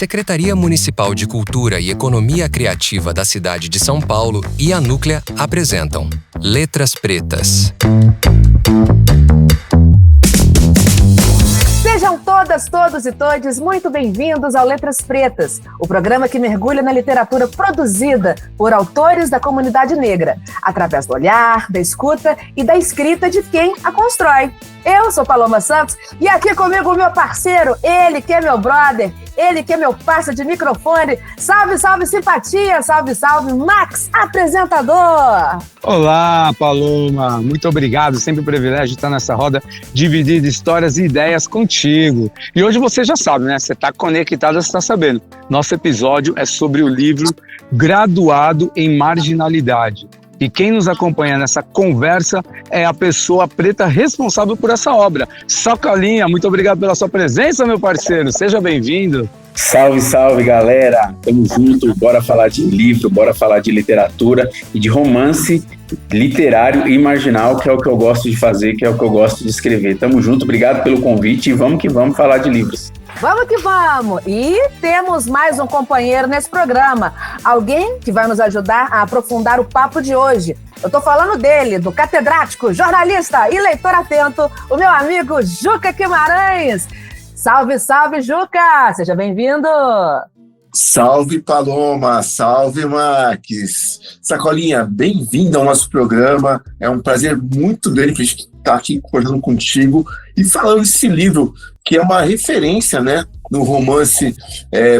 A Secretaria Municipal de Cultura e Economia Criativa da cidade de São Paulo e a Núclea apresentam Letras Pretas. Sejam todas, todos e todes muito bem-vindos ao Letras Pretas, o programa que mergulha na literatura produzida por autores da comunidade negra, através do olhar, da escuta e da escrita de quem a constrói. Eu sou Paloma Santos e aqui comigo o meu parceiro, ele que é meu brother, ele que é meu parceiro de microfone. Salve, salve, simpatia, salve, salve, Max, apresentador! Olá, Paloma, muito obrigado, sempre um privilégio estar nessa roda, dividindo histórias e ideias contigo. E hoje você já sabe, né? Você está conectado, você está sabendo. Nosso episódio é sobre o livro Graduado em Marginalidade. E quem nos acompanha nessa conversa é a pessoa preta responsável por essa obra. Sacolinha, muito obrigado pela sua presença, meu parceiro. Seja bem-vindo. Salve, salve, galera. Tamo junto. Bora falar de livro, bora falar de literatura e de romance literário e marginal, que é o que eu gosto de fazer, que é o que eu gosto de escrever. Tamo junto, obrigado pelo convite e vamos que vamos falar de livros. Vamos que vamos! E temos mais um companheiro nesse programa, alguém que vai nos ajudar a aprofundar o papo de hoje. Eu tô falando dele, do catedrático, jornalista e leitor atento, o meu amigo Juca Guimarães. Salve, salve, Juca! Seja bem-vindo! Salve, Paloma! Salve, Max! Sacolinha, bem-vindo ao nosso programa. É um prazer muito grande pra gente estar aqui conversando contigo e falando desse livro, que é uma referência, né, no romance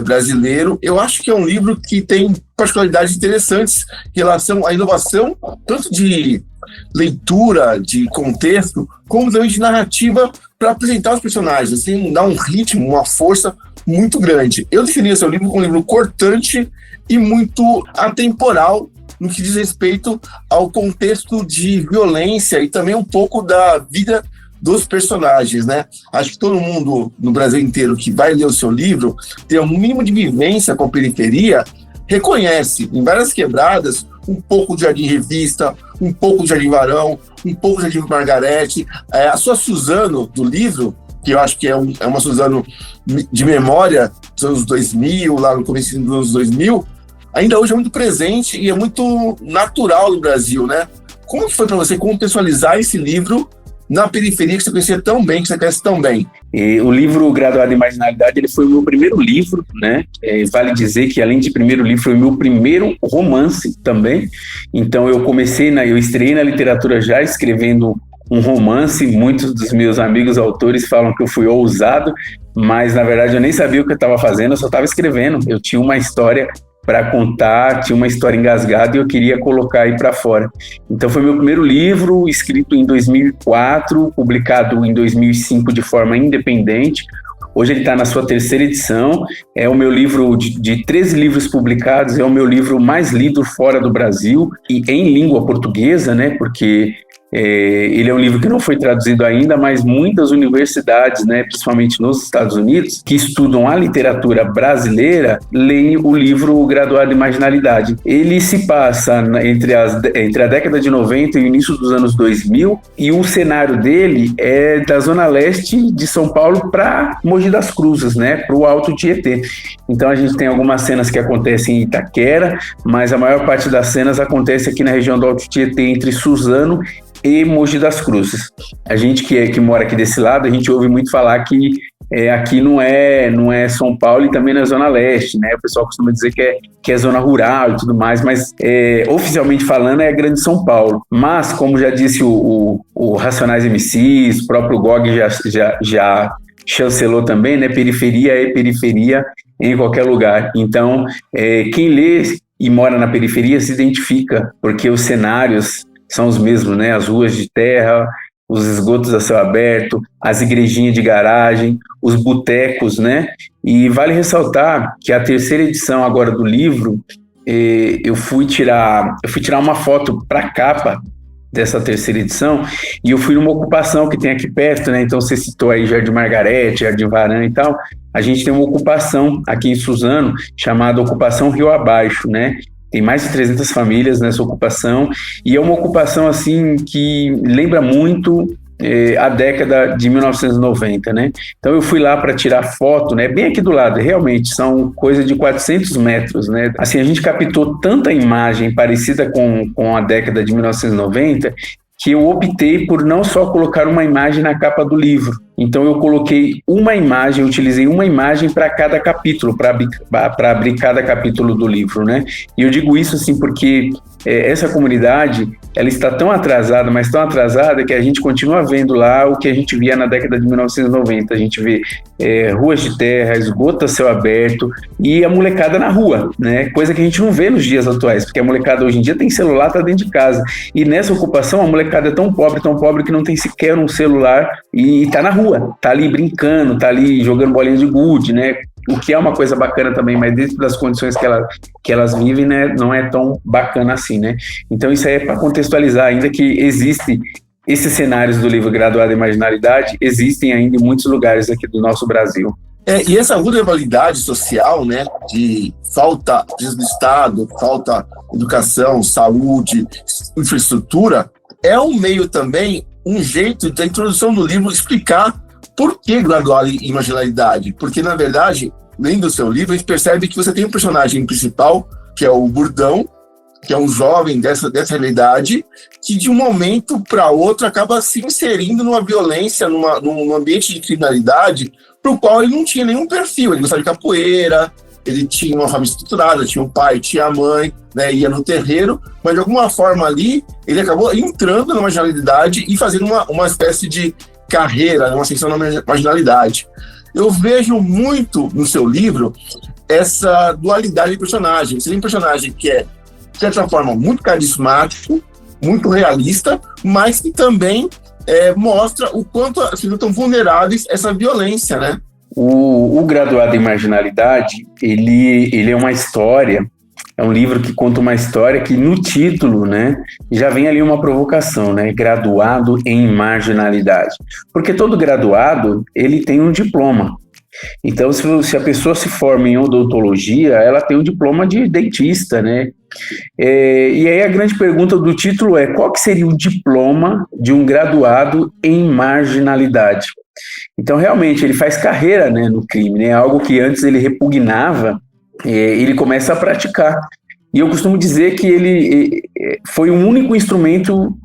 brasileiro. Eu acho que é um livro que tem particularidades interessantes em relação à inovação, tanto de leitura, de contexto, como também de narrativa para apresentar os personagens, assim, dar um ritmo, uma força muito grande. Eu defini esse livro como um livro cortante e muito atemporal no que diz respeito ao contexto de violência e também um pouco da vida dos personagens, né? Acho que todo mundo no Brasil inteiro que vai ler o seu livro, tem um mínimo de vivência com a periferia, reconhece em várias quebradas um pouco de Jardim Revista, um pouco de Jardim Varão, um pouco de Jardim Margarete. A sua Suzano do livro, que eu acho que é uma Suzano de memória dos anos 2000, lá no começo dos anos 2000, ainda hoje é muito presente e é muito natural no Brasil, né? Como que foi para você contextualizar esse livro na periferia que você conhecia tão bem, que você conhece tão bem? O livro Graduado em Marginalidade, ele foi o meu primeiro livro, né? Vale dizer que, além de primeiro livro, foi o meu primeiro romance também. Então, eu estreiei na literatura já escrevendo um romance. Muitos dos meus amigos autores falam que eu fui ousado, mas, na verdade, eu nem sabia o que eu estava fazendo, eu só estava escrevendo. Eu tinha uma história para contar, tinha uma história engasgada e eu queria colocar aí para fora. Então foi meu primeiro livro, escrito em 2004, publicado em 2005 de forma independente. Hoje ele está na sua terceira edição, é o meu livro de 13 livros publicados, é o meu livro mais lido fora do Brasil e em língua portuguesa, né, porque ele é um livro que não foi traduzido ainda, mas muitas universidades, né, principalmente nos Estados Unidos, que estudam a literatura brasileira, leem o livro Graduado em Marginalidade. Ele se passa entre a década de 90 e o início dos anos 2000, e o cenário dele é da zona leste de São Paulo para Mogi das Cruzes, né, para o Alto Tietê. Então a gente tem algumas cenas que acontecem em Itaquera, mas a maior parte das cenas acontece aqui na região do Alto Tietê, entre Suzano e Mogi das Cruzes. A gente que mora aqui desse lado, a gente ouve muito falar que aqui não é São Paulo e também não é Zona Leste, né? O pessoal costuma dizer que é zona rural e tudo mais, mas oficialmente falando é Grande São Paulo. Mas, como já disse o Racionais MCs, o próprio GOG já chancelou também, né? Periferia é periferia em qualquer lugar. Então, quem lê e mora na periferia se identifica, porque os cenários são os mesmos, né? As ruas de terra, os esgotos a céu aberto, as igrejinhas de garagem, os botecos, né? E vale ressaltar que a terceira edição agora do livro, eu fui tirar uma foto para a capa dessa terceira edição e eu fui numa ocupação que tem aqui perto, né? Então você citou aí Jardim Margarete, Jardim Varã e tal. A gente tem uma ocupação aqui em Suzano chamada Ocupação Rio Abaixo, né? Tem mais de 300 famílias nessa ocupação, e é uma ocupação assim que lembra muito a década de 1990, né? Então eu fui lá para tirar foto, né? Bem aqui do lado, realmente, são coisa de 400 metros, né? Assim, a gente captou tanta imagem parecida com a década de 1990 que eu optei por não só colocar uma imagem na capa do livro. Então eu coloquei uma imagem, eu utilizei uma imagem para cada capítulo, para abrir cada capítulo do livro, né? E eu digo isso assim porque essa comunidade, ela está tão atrasada, mas tão atrasada que a gente continua vendo lá o que a gente via na década de 1990. A gente vê ruas de terra, esgoto a céu aberto e a molecada na rua, né? Coisa que a gente não vê nos dias atuais, porque a molecada hoje em dia tem celular, está dentro de casa. E nessa ocupação, a molecada é tão pobre que não tem sequer um celular e está na rua, está ali brincando, está ali jogando bolinha de gude, né? O que é uma coisa bacana também, mas dentro das condições que elas vivem, né, não é tão bacana assim, né? Então isso aí é para contextualizar, ainda que existe esses cenários do livro Graduado em Marginalidade, existem ainda em muitos lugares aqui do nosso Brasil. E essa vulnerabilidade social, né, de falta do Estado, falta educação, saúde, infraestrutura, é um meio também, um jeito da introdução do livro explicar por que graduado em marginalidade? Porque, na verdade, lendo o seu livro, a gente percebe que você tem um personagem principal, que é o Burdão, que é um jovem dessa realidade, que de um momento para outro acaba se inserindo numa violência, num ambiente de criminalidade, para o qual ele não tinha nenhum perfil. Ele gostava de capoeira, ele tinha uma família estruturada, tinha um pai, tinha a mãe, né, ia no terreiro, mas de alguma forma ali, ele acabou entrando na marginalidade e fazendo uma espécie de carreira, uma ascensão na marginalidade. Eu vejo muito no seu livro essa dualidade de personagem. Você tem um personagem que é, de certa forma, muito carismático, muito realista, mas que também mostra o quanto as pessoas estão vulneráveis a essa violência, né? O Graduado em Marginalidade, ele é uma história. É um livro que conta uma história que no título, né, já vem ali uma provocação, né, graduado em marginalidade. Porque todo graduado, ele tem um diploma. Então, se a pessoa se forma em odontologia, ela tem um diploma de dentista, né? E aí a grande pergunta do título é: qual que seria o diploma de um graduado em marginalidade? Então, realmente, ele faz carreira, né, no crime, né? Algo que antes ele repugnava, ele começa a praticar. E eu costumo dizer que ele foi o único instrumento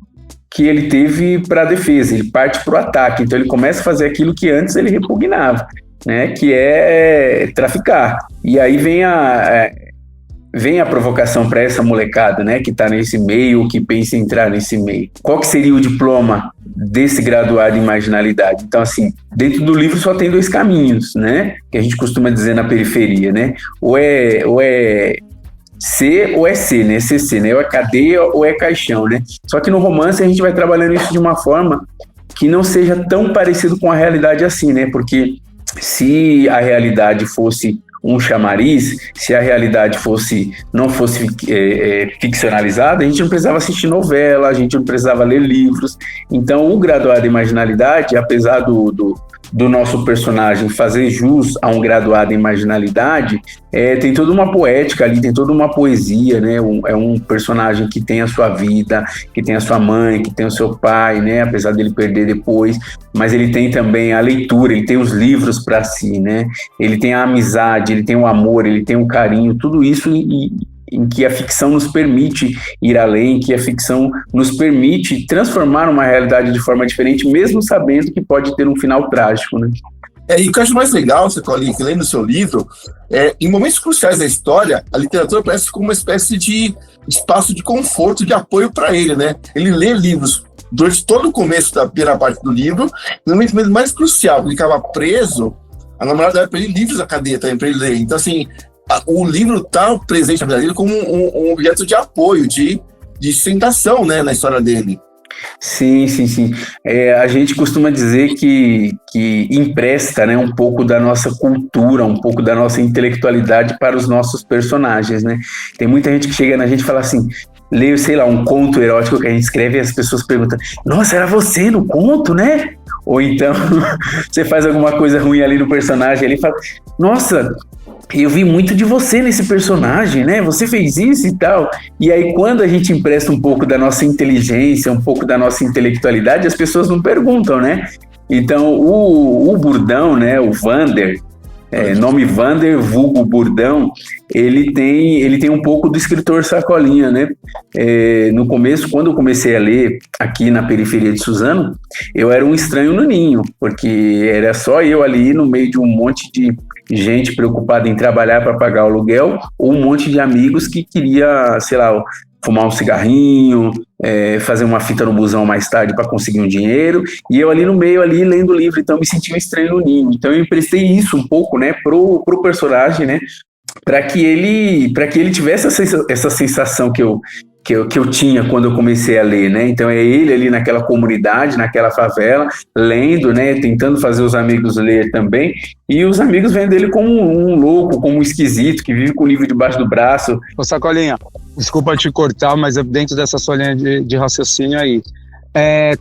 que ele teve para a defesa, ele parte para o ataque. Então ele começa a fazer aquilo que antes ele repugnava, né, que é traficar. E aí vem a provocação para essa molecada, né, que está nesse meio, que pensa em entrar nesse meio. Qual que seria o diploma desse graduado em marginalidade? Então, assim, dentro do livro só tem 2 caminhos, né, que a gente costuma dizer na periferia, né, ou é C ou é C, né, CC, né, ou é cadeia ou é caixão, né. Só que no romance a gente vai trabalhando isso de uma forma que não seja tão parecido com a realidade assim, né, porque se a realidade fosse um chamariz, se a realidade não fosse ficcionalizada, a gente não precisava assistir novela, a gente não precisava ler livros. Então, o Graduado em Marginalidade, apesar do nosso personagem fazer jus a um graduado em marginalidade, tem toda uma poética ali, tem toda uma poesia, né? É um personagem que tem a sua vida, que tem a sua mãe, que tem o seu pai, né? Apesar dele perder depois, mas ele tem também a leitura, ele tem os livros para si, né? Ele tem a amizade, ele tem o amor, ele tem o carinho, tudo isso em que a ficção nos permite ir além, que a ficção nos permite transformar uma realidade de forma diferente, mesmo sabendo que pode ter um final trágico, né? E o que eu acho mais legal, Sacolinha, que lendo o seu livro, em momentos cruciais da história, a literatura parece como uma espécie de espaço de conforto, de apoio para ele, né? Ele lê livros durante todo o começo da primeira parte do livro, no momento mais crucial, ele ficava preso, a namorada dava para ele livros da cadeia também para ele ler. Então, assim, o livro está presente na vida dele como um objeto de apoio, de sustentação, né, na história dele. Sim. A gente costuma dizer que empresta, né, um pouco da nossa cultura, um pouco da nossa intelectualidade para os nossos personagens, né? Tem muita gente que chega na gente e fala assim, leio, sei lá, um conto erótico que a gente escreve e as pessoas perguntam, nossa, era você no conto, né? Ou então você faz alguma coisa ruim ali no personagem, ele fala, nossa, eu vi muito de você nesse personagem, né? Você fez isso e tal. E aí, quando a gente empresta um pouco da nossa inteligência, um pouco da nossa intelectualidade, as pessoas não perguntam, né? Então, o Burdão, né? O Vander, nome Vander, vulgo Burdão, ele tem um pouco do escritor Sacolinha, né? No começo, quando eu comecei a ler aqui na periferia de Suzano, eu era um estranho no ninho, porque era só eu ali no meio de um monte de gente preocupada em trabalhar para pagar o aluguel, ou um monte de amigos que queria, sei lá, fumar um cigarrinho, fazer uma fita no busão mais tarde para conseguir um dinheiro, e eu ali no meio, ali lendo o livro, então eu me senti um estranho no ninho. Então eu emprestei isso um pouco, né, pro personagem, né, para que ele tivesse essa sensação que eu tinha quando eu comecei a ler, né? Então é ele ali naquela comunidade, naquela favela, lendo, né? Tentando fazer os amigos ler também, e os amigos vendo ele como um louco, como um esquisito, que vive com o livro debaixo do braço. Ô Sacolinha, desculpa te cortar, mas é dentro dessa sua linha de raciocínio aí.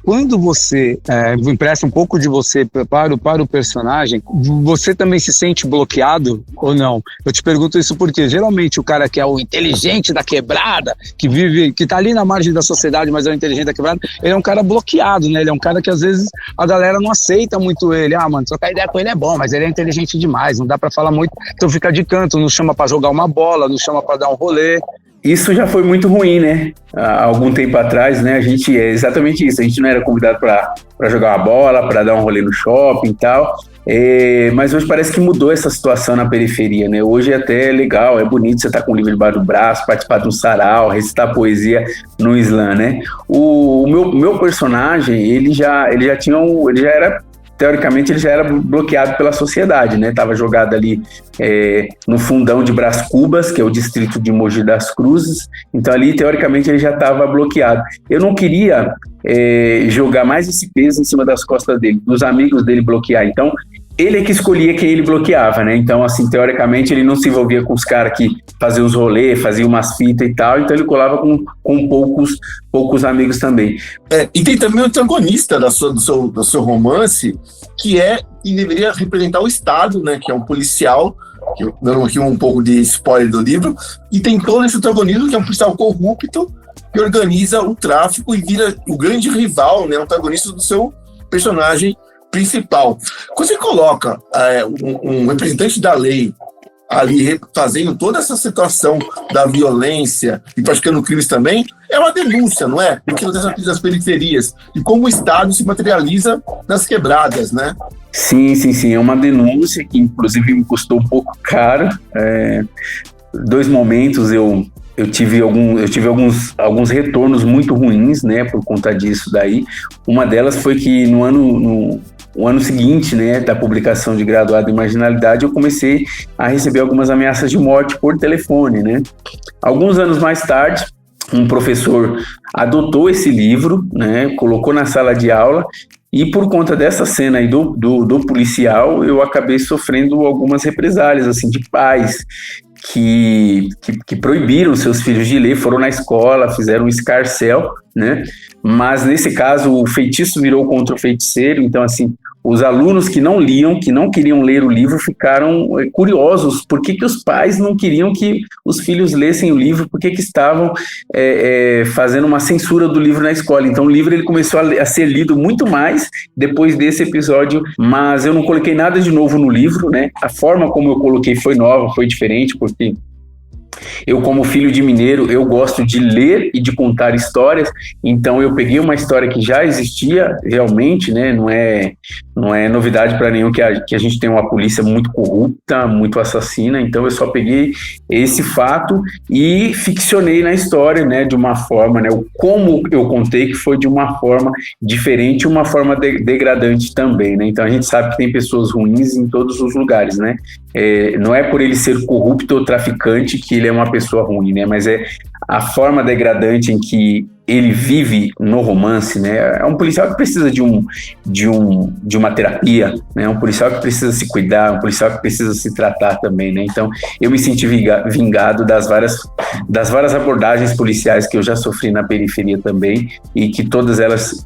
Quando você empresta um pouco de você para o personagem, você também se sente bloqueado ou não? Eu te pergunto isso porque geralmente o cara que é o inteligente da quebrada, que tá ali na margem da sociedade, mas é o inteligente da quebrada, ele é um cara bloqueado, né? Ele é um cara que às vezes a galera não aceita muito ele. Mano, trocar ideia com ele é bom, mas ele é inteligente demais, não dá pra falar muito, então fica de canto, não chama pra jogar uma bola, não chama pra dar um rolê. Isso já foi muito ruim, né? Há algum tempo atrás, né? A gente é exatamente isso. A gente não era convidado para jogar uma bola, para dar um rolê no shopping e tal. Mas hoje parece que mudou essa situação na periferia, né? Hoje é até legal, é bonito você estar com o livro debaixo do braço, participar de um sarau, recitar poesia no slam, né? O meu personagem, ele já era... Teoricamente, ele já era bloqueado pela sociedade, né? Estava jogado ali no fundão de Brás Cubas, que é o distrito de Mogi das Cruzes. Então, ali, teoricamente, ele já estava bloqueado. Eu não queria jogar mais esse peso em cima das costas dele, dos amigos dele bloquear. Então, ele é que escolhia quem ele bloqueava, né? Então, assim, teoricamente, ele não se envolvia com os caras que faziam os rolês, faziam umas fitas e tal, então ele colava com poucos amigos também. E tem também o antagonista do seu romance, que deveria representar o Estado, né? Que é um policial, dando aqui um pouco de spoiler do livro, e tem todo esse antagonismo, que é um policial corrupto, que organiza o tráfico e vira o grande rival, né? O antagonista do seu personagem principal. Quando você coloca um representante da lei ali fazendo toda essa situação da violência e praticando crimes também, é uma denúncia, não é? Porque das periferias e como o Estado se materializa nas quebradas, né? Sim, é uma denúncia que inclusive me custou um pouco caro. 2 momentos eu tive alguns retornos muito ruins, né, por conta disso daí. Uma delas foi que no ano seguinte, né, da publicação de Graduado em Marginalidade, eu comecei a receber algumas ameaças de morte por telefone, né. Alguns anos mais tarde, um professor adotou esse livro, né, colocou na sala de aula, e por conta dessa cena aí do policial, eu acabei sofrendo algumas represálias, assim, de pais que proibiram seus filhos de ler, foram na escola, fizeram um escarcéu, né? Mas nesse caso o feitiço virou contra o feiticeiro, então assim, os alunos que não liam, que não queriam ler o livro, ficaram curiosos, por que os pais não queriam que os filhos lessem o livro, por que estavam fazendo uma censura do livro na escola. Então o livro ele começou a ser lido muito mais depois desse episódio, mas eu não coloquei nada de novo no livro, né? A forma como eu coloquei foi nova, foi diferente, porque eu, como filho de mineiro, eu gosto de ler e de contar histórias, então eu peguei uma história que já existia realmente, né? Não é novidade para nenhum que a gente tem uma polícia muito corrupta, muito assassina, então eu só peguei esse fato e ficcionei na história, né? De uma forma, né? Como eu contei, que foi de uma forma diferente, uma forma degradante também, né? Então a gente sabe que tem pessoas ruins em todos os lugares, né? Não é por ele ser corrupto ou traficante que ele é uma pessoa ruim, né? Mas é a forma degradante em que ele vive no romance, né? É um policial que precisa de uma terapia, né? É um policial que precisa se cuidar, um policial que precisa se tratar também, né? Então, eu me senti vingado das várias abordagens policiais que eu já sofri na periferia também, e que todas elas,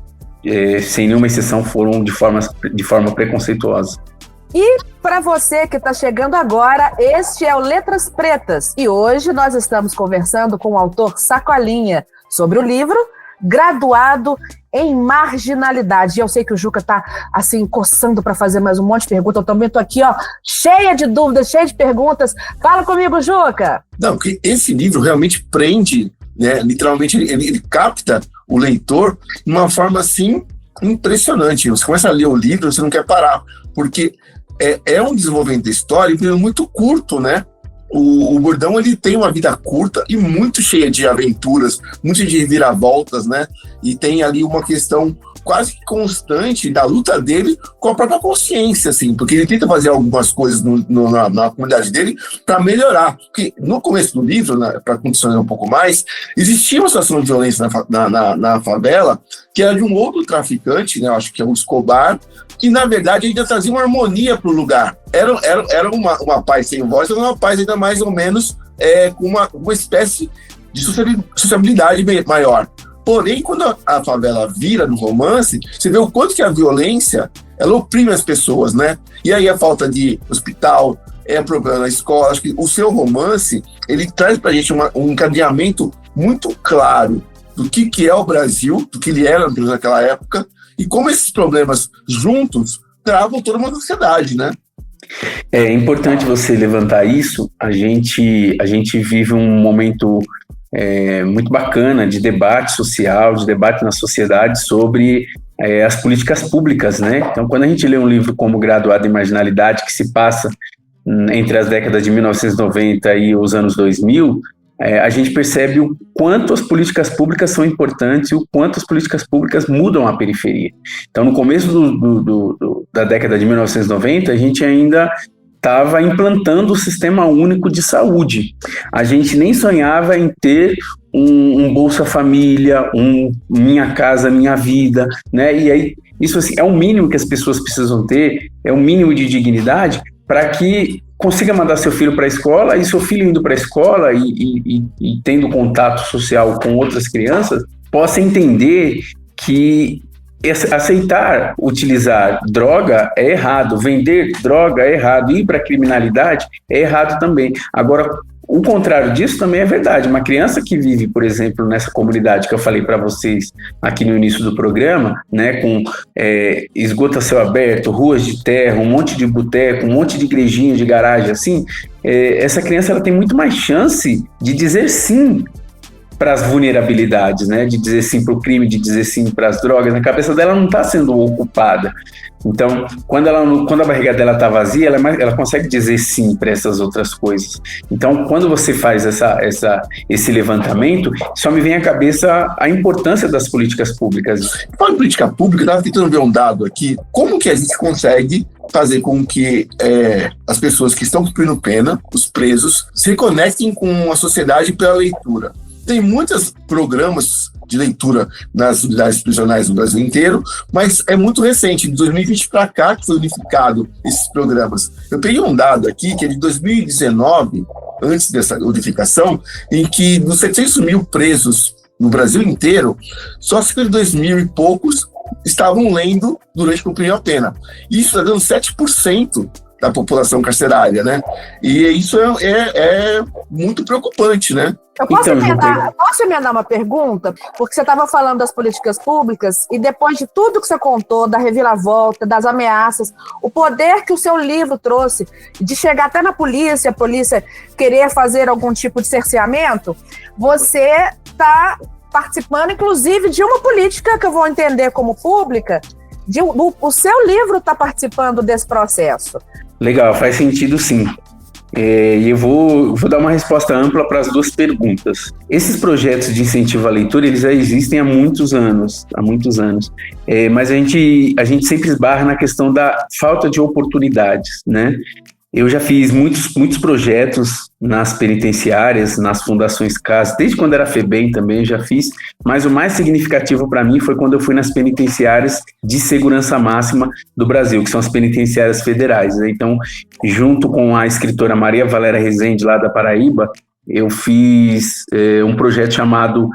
sem nenhuma exceção, foram de forma preconceituosa. E para você que está chegando agora, este é o Letras Pretas. E hoje nós estamos conversando com o autor Sacolinha sobre o livro Graduado em Marginalidade. E eu sei que o Juca está assim, coçando para fazer mais um monte de perguntas. Eu também estou aqui, ó, cheia de dúvidas, cheia de perguntas. Fala comigo, Juca! Não, porque esse livro realmente prende, né? Literalmente, ele capta o leitor de uma forma, assim, impressionante. Você começa a ler o livro, você não quer parar, porque é um desenvolvimento da história em um período muito curto, né? O Bordão, ele tem uma vida curta e muito cheia de aventuras, muito de reviravoltas, né? E tem ali uma questão quase que constante da luta dele com a própria consciência, assim, porque ele tenta fazer algumas coisas na comunidade dele para melhorar. Porque no começo do livro, né, para contextualizar um pouco mais, existia uma situação de violência na favela que era de um outro traficante, né? Eu acho que é o Escobar, que na verdade ainda trazia uma harmonia para o lugar. Era uma paz sem voz, era uma paz ainda mais ou menos com uma espécie de sociabilidade maior. Porém, quando a favela vira no romance, você vê o quanto que a violência, ela oprime as pessoas, né? E aí a falta de hospital, problema na escola. Acho que o seu romance, ele traz pra gente um encadeamento muito claro do que é o Brasil, do que ele era naquela época, e como esses problemas juntos travam toda uma sociedade, né? É importante você levantar isso. A gente vive um momento muito bacana de debate social, de debate na sociedade sobre as políticas públicas, né? Então, quando a gente lê um livro como Graduado em Marginalidade, que se passa entre as décadas de 1990 e os anos 2000, a gente percebe o quanto as políticas públicas são importantes e o quanto as políticas públicas mudam a periferia. Então, no começo da década de 1990, a gente ainda estava implantando o Sistema Único de Saúde. A gente nem sonhava em ter um Bolsa Família, Minha Casa Minha Vida, né? E aí, isso assim, é o mínimo que as pessoas precisam ter, é o mínimo de dignidade para que consiga mandar seu filho para a escola, e seu filho indo para a escola e tendo contato social com outras crianças, possa entender que aceitar utilizar droga é errado, vender droga é errado, ir para a criminalidade é errado também. Agora, o contrário disso também é verdade. Uma criança que vive, por exemplo, nessa comunidade que eu falei para vocês aqui no início do programa, né, com esgoto a céu aberto, ruas de terra, um monte de boteco, um monte de igrejinha de garagem, assim, essa criança ela tem muito mais chance de dizer sim para as vulnerabilidades, né? De dizer sim para o crime, de dizer sim para as drogas. Na cabeça dela não está sendo ocupada. Então, quando a barriga dela está vazia, ela consegue dizer sim para essas outras coisas. Então, quando você faz esse levantamento, só me vem à cabeça a importância das políticas públicas. Falando em política pública, eu estava tentando ver um dado aqui. Como que a gente consegue fazer com que as pessoas que estão cumprindo pena, os presos, se reconectem com a sociedade pela leitura? Tem muitos programas de leitura nas unidades prisionais no Brasil inteiro, mas é muito recente, de 2020 para cá que foi unificado esses programas. Eu peguei um dado aqui, que é de 2019, antes dessa unificação, em que dos 700 mil presos no Brasil inteiro, só 52 mil e poucos estavam lendo durante o cumprimento da pena. Isso está dando 7% da população carcerária, né? E isso é muito preocupante, né? Eu posso emendar uma pergunta? Porque você estava falando das políticas públicas e depois de tudo que você contou, da reviravolta, das ameaças, o poder que o seu livro trouxe de chegar até na polícia, a polícia querer fazer algum tipo de cerceamento, você está participando, inclusive, de uma política que eu vou entender como pública, o seu livro está participando desse processo. Legal, faz sentido sim. E eu vou dar uma resposta ampla para as duas perguntas. Esses projetos de incentivo à leitura, eles já existem há muitos anos, mas a gente sempre esbarra na questão da falta de oportunidades, né? Eu já fiz muitos projetos nas penitenciárias, nas fundações CAS, desde quando era FEBEM também já fiz, mas o mais significativo para mim foi quando eu fui nas penitenciárias de segurança máxima do Brasil, que são as penitenciárias federais, né? Então, junto com a escritora Maria Valéria Rezende, lá da Paraíba, eu fiz um projeto chamado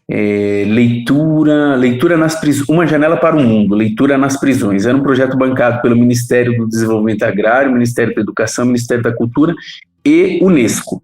leitura nas prisões, Uma Janela para o Mundo, leitura nas prisões. Era um projeto bancado pelo Ministério do Desenvolvimento Agrário, Ministério da Educação, Ministério da Cultura e Unesco.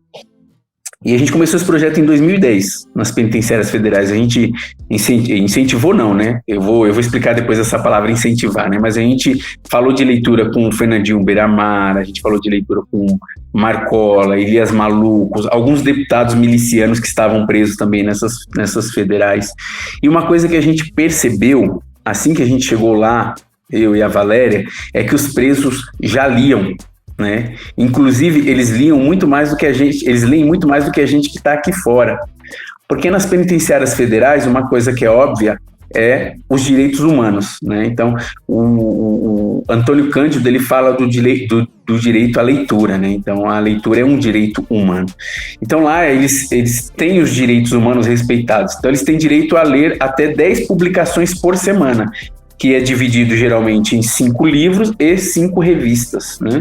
E a gente começou esse projeto em 2010, nas penitenciárias federais. A gente incentivou não, né? Eu vou explicar depois essa palavra incentivar, né? Mas a gente falou de leitura com o Fernandinho Beiramar, a gente falou de leitura com Marcola, Elias Malucos, alguns deputados milicianos que estavam presos também nessas federais. E uma coisa que a gente percebeu, assim que a gente chegou lá, eu e a Valéria, é que os presos já liam, né? Inclusive, eles leem muito mais do que a gente que está aqui fora. Porque nas penitenciárias federais, uma coisa que é óbvia é os direitos humanos, né? Então, o Antônio Cândido, ele fala do direito à leitura, né? Então, a leitura é um direito humano. Então, lá, eles têm os direitos humanos respeitados. Então, eles têm direito a ler até 10 publicações por semana, que é dividido geralmente em 5 livros e 5 revistas, né?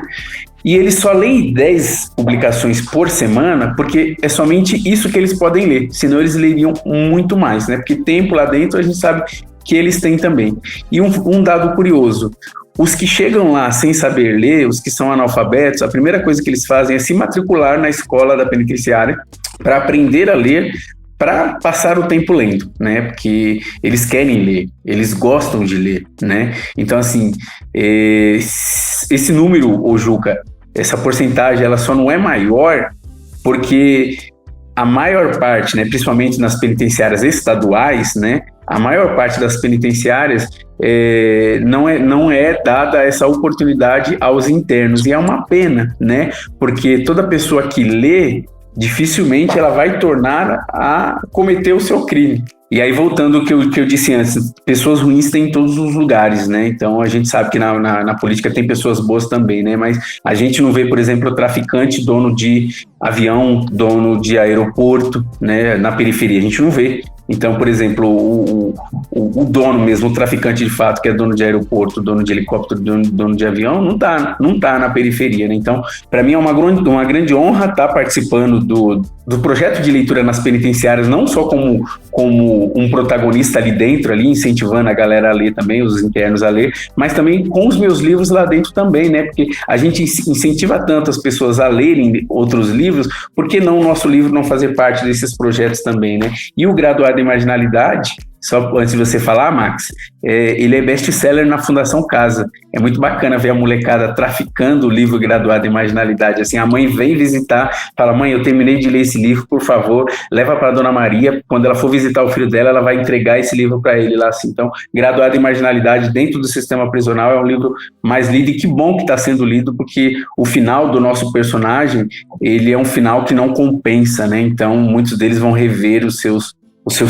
E eles só leem 10 publicações por semana porque é somente isso que eles podem ler, senão eles leriam muito mais, né? Porque tempo lá dentro a gente sabe que eles têm também. E um dado curioso, os que chegam lá sem saber ler, os que são analfabetos, a primeira coisa que eles fazem é se matricular na escola da penitenciária para aprender a ler, para passar o tempo lendo, né? Porque eles querem ler, eles gostam de ler, né? Então, assim, esse número, ô Juca, essa porcentagem, ela só não é maior porque a maior parte, né, principalmente nas penitenciárias estaduais, né, a maior parte das penitenciárias não é dada essa oportunidade aos internos, e é uma pena, né? Porque toda pessoa que lê, dificilmente ela vai tornar a cometer o seu crime. E aí, voltando ao que eu disse antes, pessoas ruins tem em todos os lugares, né? Então, a gente sabe que na política tem pessoas boas também, né? Mas a gente não vê, por exemplo, o traficante, dono de avião, dono de aeroporto, né? Na periferia, a gente não vê. Então, por exemplo, o dono mesmo, o traficante de fato, que é dono de aeroporto, dono de helicóptero, dono de avião, não tá na periferia, né? Então, para mim é uma grande honra estar participando do projeto de leitura nas penitenciárias, não só como um protagonista ali dentro, ali incentivando a galera a ler também, os internos a ler, mas também com os meus livros lá dentro também, né? Porque a gente incentiva tanto as pessoas a lerem outros livros, por que não o nosso livro não fazer parte desses projetos também, né? E o Graduado em Marginalidade, só antes de você falar, Max, ele é best-seller na Fundação Casa. É muito bacana ver a molecada traficando o livro Graduado em Marginalidade. Assim, a mãe vem visitar, fala: mãe, eu terminei de ler esse livro, por favor, leva para a Dona Maria. Quando ela for visitar o filho dela, ela vai entregar esse livro para ele lá. Assim. Então, Graduado em Marginalidade dentro do sistema prisional é um livro mais lido, e que bom que está sendo lido, porque o final do nosso personagem, ele é um final que não compensa, né? Então, muitos deles vão rever os seus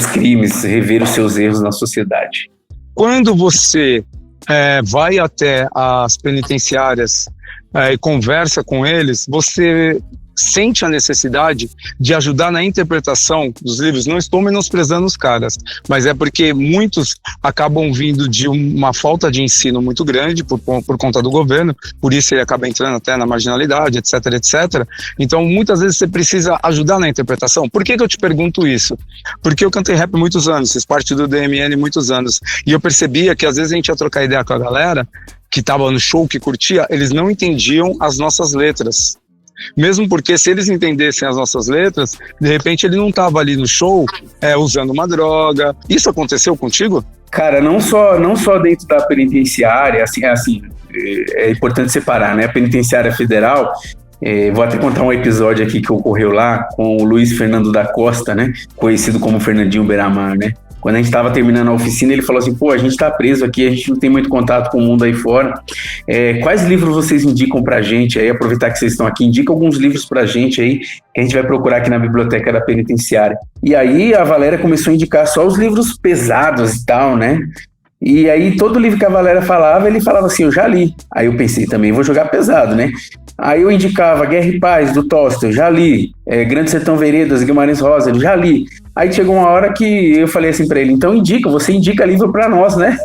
crimes, rever os seus erros na sociedade. Quando você vai até as penitenciárias e conversa com eles, você sente a necessidade de ajudar na interpretação dos livros? Não estou menosprezando os caras, mas é porque muitos acabam vindo de uma falta de ensino muito grande por conta do governo, por isso ele acaba entrando até na marginalidade, etc, etc. Então, muitas vezes você precisa ajudar na interpretação. Por que eu te pergunto isso? Porque eu cantei rap muitos anos, fiz parte do DMN muitos anos, e eu percebia que às vezes a gente ia trocar ideia com a galera que estava no show, que curtia, eles não entendiam as nossas letras. Mesmo porque se eles entendessem as nossas letras, de repente ele não estava ali no show usando uma droga. Isso aconteceu contigo? Cara, não só dentro da penitenciária, assim, é importante separar, né? A penitenciária federal, vou até contar um episódio aqui que ocorreu lá com o Luiz Fernando da Costa, né? Conhecido como Fernandinho Beiramar, né? Quando a gente estava terminando a oficina, ele falou assim: pô, a gente está preso aqui, a gente não tem muito contato com o mundo aí fora. Quais livros vocês indicam pra gente aí? Aproveitar que vocês estão aqui, indica alguns livros pra gente aí, que a gente vai procurar aqui na biblioteca da penitenciária. E aí a Valéria começou a indicar só os livros pesados e tal, né? E aí todo livro que a Valéria falava, ele falava assim: eu já li. Aí eu pensei, também vou jogar pesado, né? Aí eu indicava Guerra e Paz, do Tolstói, já li. Grande Sertão Veredas, Guimarães Rosa, já li. Aí chegou uma hora que eu falei assim pra ele: então você indica livro pra nós, né?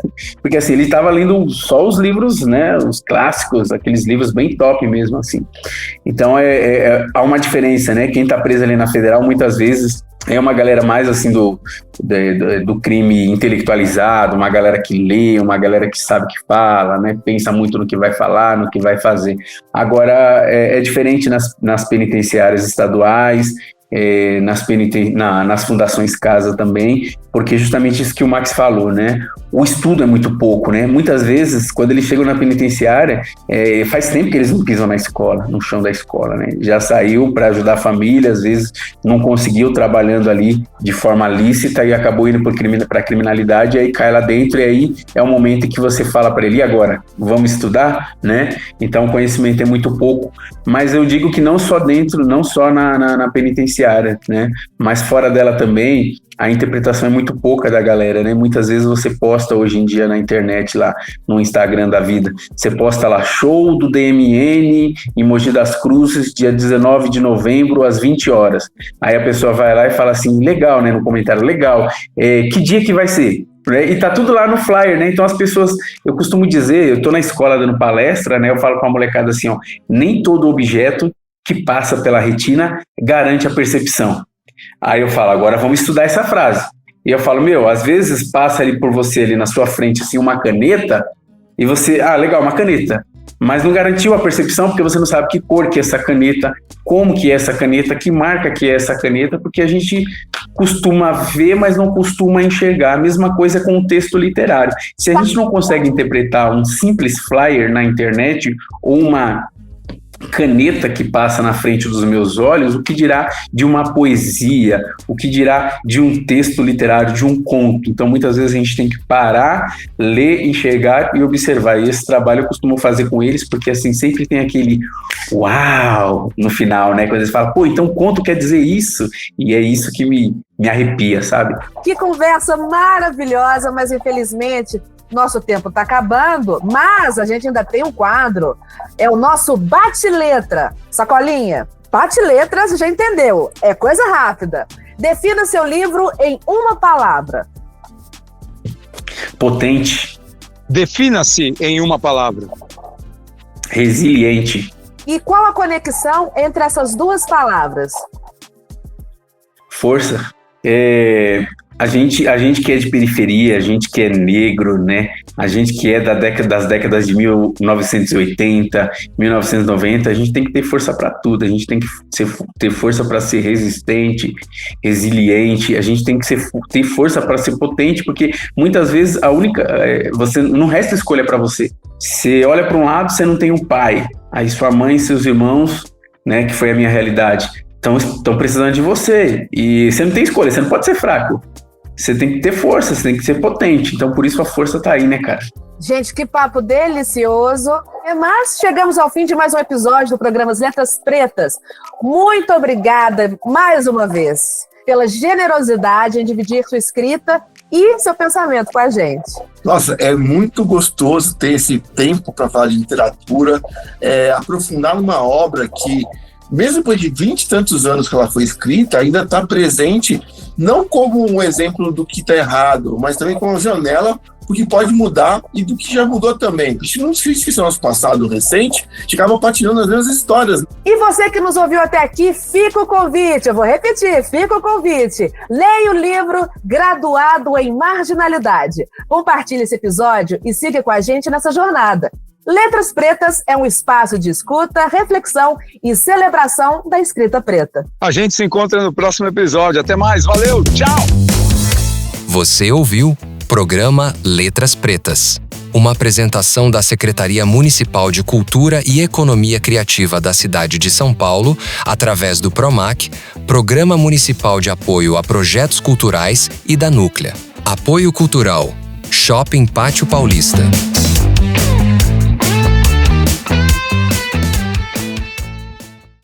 Porque assim, ele tava lendo só os livros, né? Os clássicos, aqueles livros bem top mesmo, assim. Então há uma diferença, né? Quem tá preso ali na Federal, muitas vezes, É uma galera mais assim do crime intelectualizado, uma galera que lê, uma galera que sabe o que fala, né? Pensa muito no que vai falar, no que vai fazer. Agora, é diferente nas penitenciárias estaduais, nas fundações casa também, porque justamente isso que o Max falou, né? O estudo é muito pouco, né? Muitas vezes, quando eles chegam na penitenciária, faz tempo que eles não pisam na escola, no chão da escola, né? Já saiu para ajudar a família, às vezes não conseguiu trabalhando ali de forma lícita e acabou indo para a criminalidade, aí cai lá dentro e aí é o momento em que você fala para ele, e agora? Vamos estudar, né? Então o conhecimento é muito pouco, mas eu digo que não só dentro, não só na penitenciária, né? Mas fora dela também, a interpretação é muito pouca da galera, né? Muitas vezes você posta hoje em dia na internet, lá no Instagram da vida, você posta lá, show do DMN em Mogi das Cruzes, dia 19 de novembro, às 20 horas. Aí a pessoa vai lá e fala assim, legal, né? No comentário, legal, que dia que vai ser? E tá tudo lá no flyer, né? Então as pessoas, eu costumo dizer, eu tô na escola dando palestra, né? Eu falo pra molecada assim, ó, nem todo objeto que passa pela retina garante a percepção. Aí eu falo, agora vamos estudar essa frase. E eu falo, às vezes passa ali por você, ali na sua frente, assim, uma caneta, e você, legal, uma caneta, mas não garantiu a percepção porque você não sabe que cor que é essa caneta, como que é essa caneta, que marca que é essa caneta, porque a gente costuma ver, mas não costuma enxergar. A mesma coisa com o texto literário. Se a gente não consegue interpretar um simples flyer na internet ou uma caneta que passa na frente dos meus olhos, o que dirá de uma poesia, o que dirá de um texto literário, de um conto. Então, muitas vezes a gente tem que parar, ler, enxergar e observar. E esse trabalho eu costumo fazer com eles, porque assim, sempre tem aquele uau no final, né? Quando eles falam, então conto quer dizer isso? E é isso que me arrepia, sabe? Que conversa maravilhosa, mas infelizmente nosso tempo está acabando, mas a gente ainda tem um quadro, é o nosso bate-letra. Sacolinha, bate-letra, você já entendeu, é coisa rápida. Defina seu livro em uma palavra. Potente. Defina-se em uma palavra. Resiliente. E qual a conexão entre essas duas palavras? Força. A gente que é de periferia, a gente que é negro, né? A gente que é das décadas de 1980, 1990, a gente tem que ter força para tudo, a gente tem que ter força para ser resistente, resiliente, a gente tem que ter força para ser potente, porque muitas vezes você não resta escolha para você. Você olha para um lado, você não tem um pai, aí sua mãe e seus irmãos, né, que foi a minha realidade, estão precisando de você, e você não tem escolha, você não pode ser fraco. Você tem que ter força, você tem que ser potente. Então, por isso a força tá aí, né, cara? Gente, que papo delicioso. Mas chegamos ao fim de mais um episódio do programa Letras Pretas. Muito obrigada, mais uma vez, pela generosidade em dividir sua escrita e seu pensamento com a gente. Nossa, é muito gostoso ter esse tempo para falar de literatura, aprofundar numa obra que, mesmo depois de 20 e tantos anos que ela foi escrita, ainda está presente, não como um exemplo do que está errado, mas também como uma janela do que pode mudar e do que já mudou também. Porque se não se esquecer nosso passado recente, ficava patinando as mesmas histórias. E você que nos ouviu até aqui, fica o convite, eu vou repetir, fica o convite. Leia o livro Graduado em Marginalidade. Compartilhe esse episódio e siga com a gente nessa jornada. Letras Pretas é um espaço de escuta, reflexão e celebração da escrita preta. A gente se encontra no próximo episódio. Até mais, valeu, tchau! Você ouviu Programa Letras Pretas, uma apresentação da Secretaria Municipal de Cultura e Economia Criativa da cidade de São Paulo, através do PROMAC, Programa Municipal de Apoio a Projetos Culturais, e da Núclea. Apoio Cultural, Shopping Pátio Paulista.